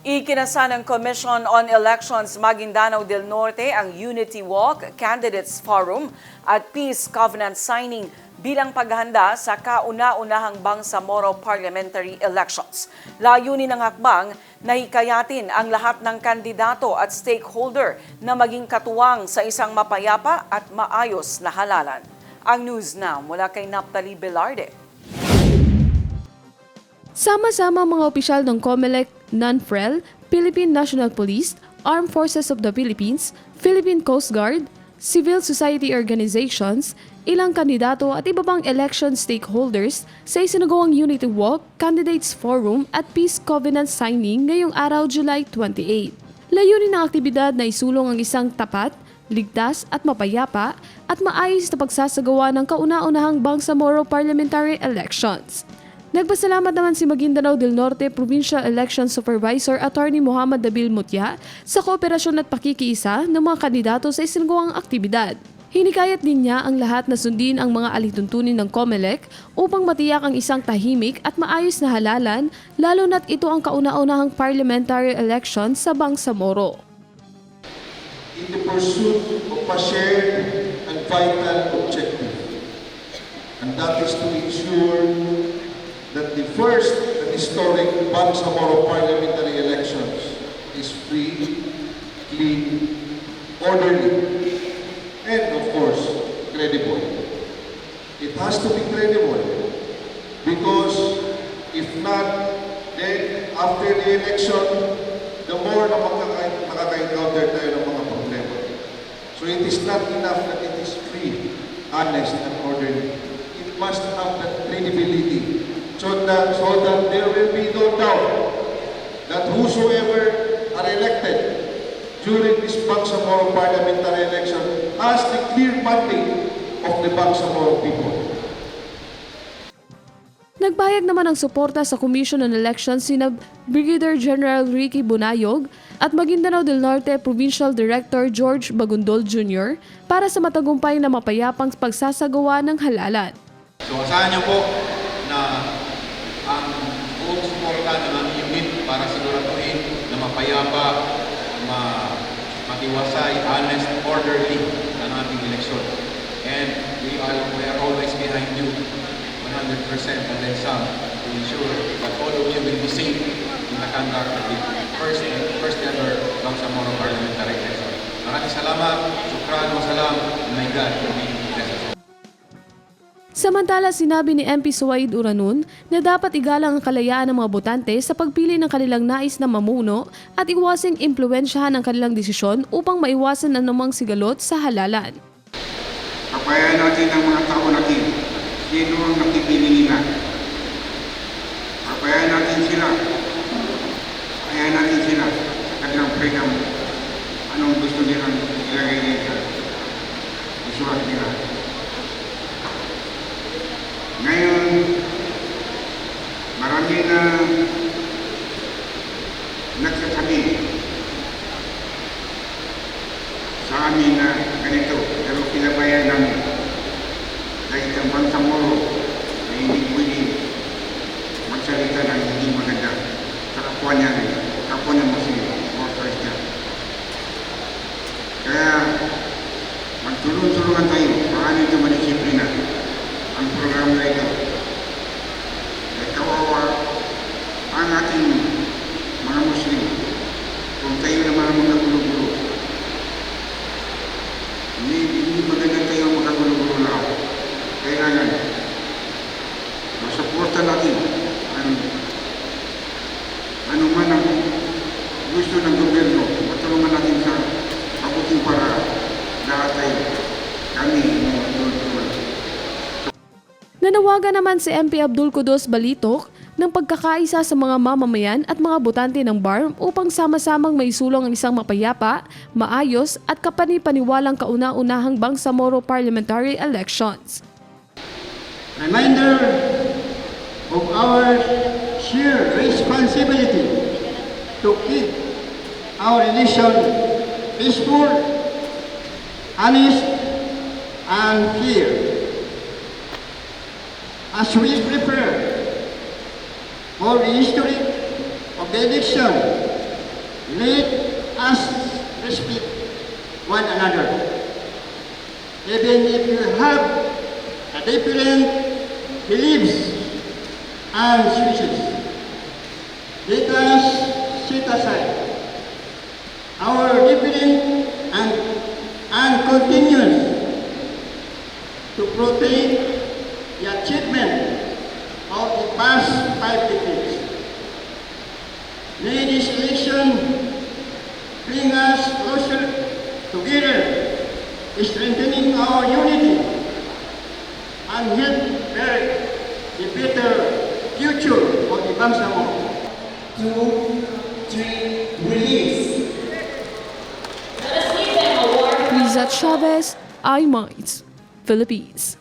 Ikinasa ng Commission on Elections Maguindanao del Norte ang Unity Walk, Candidates Forum at Peace Covenant Signing bilang paghahanda sa kauna-unahang Bangsamoro Parliamentary Elections. Layunin ng hakbang na hikayatin ang lahat ng kandidato at stakeholder na maging katuwang sa isang mapayapa at maayos na halalan. Ang news now mula kay Naptali Velarde. Sama-sama mga opisyal ng COMELEC, NANFREL, Philippine National Police, Armed Forces of the Philippines, Philippine Coast Guard, civil society organizations, ilang kandidato at iba pang election stakeholders sa isinagawang Unity Walk, Candidates Forum at Peace Covenant Signing ngayong araw July 28. Layunin ng aktibidad na isulong ang isang tapat, ligtas at mapayapa at maayos na pagsasagawa ng kauna-unahang Bangsamoro Parliamentary Elections. Nagpasalamat naman si Maguindanao del Norte Provincial Election Supervisor Attorney Muhammad Dabil Mutya sa kooperasyon at pakikiisa ng mga kandidato sa isinagawang aktibidad. Hinikayat din niya ang lahat na sundin ang mga alituntunin ng COMELEC upang matiyak ang isang tahimik at maayos na halalan, lalo na't ito ang kauna-unahang parliamentary election sa Bangsamoro. In the pursuit of a shared and vital objective, and that is to ensure that the first and historic Bangsamoro parliamentary elections is free, clean, orderly, and of course, credible. It has to be credible because if not, then after the election, the more na makaka-encounter tayo ng mga problema. So it is not enough that it is free, honest, and orderly. It must have that credibility. So that there will be no doubt that whosoever are elected during this Bangsamoro parliamentary election has the clear mandate of the Bangsamoro people. Nagbayag naman ng suporta sa Commission on Elections sina Brigadier General Ricky Bunayog at Maguindanao del Norte Provincial Director George Bagundol Jr. para sa matagumpay na mapayapang pagsasagawa ng halalan. So asahan niyo po na ang buong suporta ng aming unit para siguraduhin na mapayapa, matiwasay, honest, orderly ang ating eleksyon. And we are always behind you 100% and then some to ensure that all of you will be safe in the conduct of the first ever Bangsamoro Parliamentary Election. Maraming salamat, shukran wa salam, and may God be bless us. Samantala, sinabi ni MP Suwaid Uranun na dapat igalang ang kalayaan ng mga botante sa pagpili ng kanilang nais na mamuno at iwasing impluwensyahan ang kanilang desisyon upang maiwasan anumang sigalot sa halalan. Kabayan natin ang mga tao natin, sino ang napipili nila. Kabayan natin sila, kabayan natin sila sa kanilang freedom. Anong gusto nilang ilagay nila, isulat nila. Ngayon, marami na nagsasabi sa amin na ganito, pero pinabayan namin dahil ang Bangsamoro ay hindi pwede magsalita ng hindi maganda sa kapwa niya rin, kapwa ng Muslim o Christian. Kaya magtulong-tulungan tayo, paano ito madisiplina ang programa na ito. Ay kawawa ang ating mga Muslim kung tayo naman ang mga gulo-gulo. Hindi maganda tayo makagulo-gulo na ako. Kailangan masuporta natin ang anuman ang gusto ng gobyerno. Matulungan natin sa mabuting para lahat tayo. Kami mga tulungan. Nanawagan naman si MP Abdul Qudos Balitok ng pagkakaisa sa mga mamamayan at mga botante ng BARM upang sama-samang maisulong ang isang mapayapa, maayos at kapani-paniwalang kauna-unahang Bangsamoro Parliamentary Elections. Reminder of our shared responsibility to keep our election peaceful, honest, and fair. As we prepare for the history of the election let us respect one another. Even if you have a different beliefs and wishes, let us set aside our different and continue to protect the achievement of the past 5 decades. May this election bring us closer together, strengthening our unity and help build a better future for the Bangsamoro. 2, 3, release. Rizat Chavez, iMinds, Philippines.